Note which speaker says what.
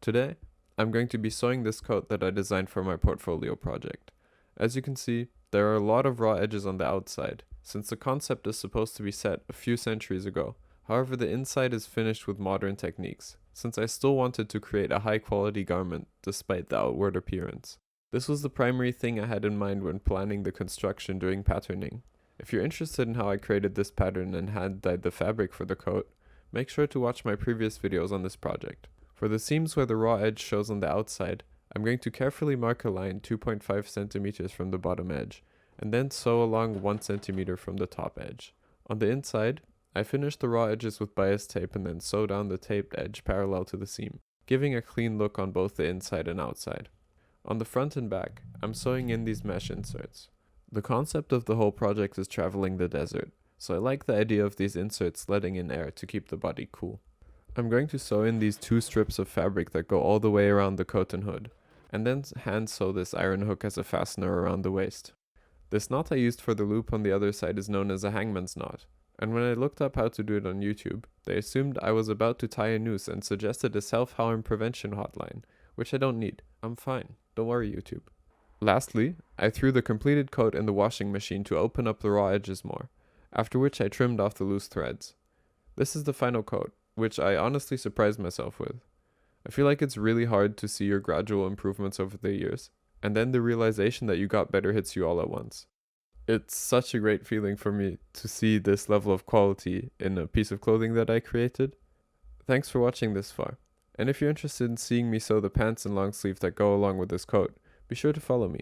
Speaker 1: Today, I'm going to be sewing this coat that I designed for my portfolio project. As you can see, there are a lot of raw edges on the outside, since the concept is supposed to be set a few centuries ago. However, the inside is finished with modern techniques, since I still wanted to create a high quality garment despite the outward appearance. This was the primary thing I had in mind when planning the construction during patterning. If you're interested in how I created this pattern and hand dyed the fabric for the coat, make sure to watch my previous videos on this project. For the seams where the raw edge shows on the outside, I'm going to carefully mark a line 2.5 centimeters from the bottom edge, and then sew along 1 centimeter from the top edge. On the inside, I finish the raw edges with bias tape and then sew down the taped edge parallel to the seam, giving a clean look on both the inside and outside. On the front and back, I'm sewing in these mesh inserts. The concept of the whole project is traveling the desert, so I like the idea of these inserts letting in air to keep the body cool. I'm going to sew in these 2 strips of fabric that go all the way around the coat and hood, and then hand sew this iron hook as a fastener around the waist. This knot I used for the loop on the other side is known as a hangman's knot, and when I looked up how to do it on YouTube, they assumed I was about to tie a noose and suggested a self-harm prevention hotline, which I don't need. I'm fine. Don't worry, YouTube. Lastly, I threw the completed coat in the washing machine to open up the raw edges more, after which I trimmed off the loose threads. This is the final coat, which I honestly surprised myself with. I feel like it's really hard to see your gradual improvements over the years, and then the realization that you got better hits you all at once. It's such a great feeling for me to see this level of quality in a piece of clothing that I created. Thanks for watching this far, and if you're interested in seeing me sew the pants and long sleeve that go along with this coat, be sure to follow me.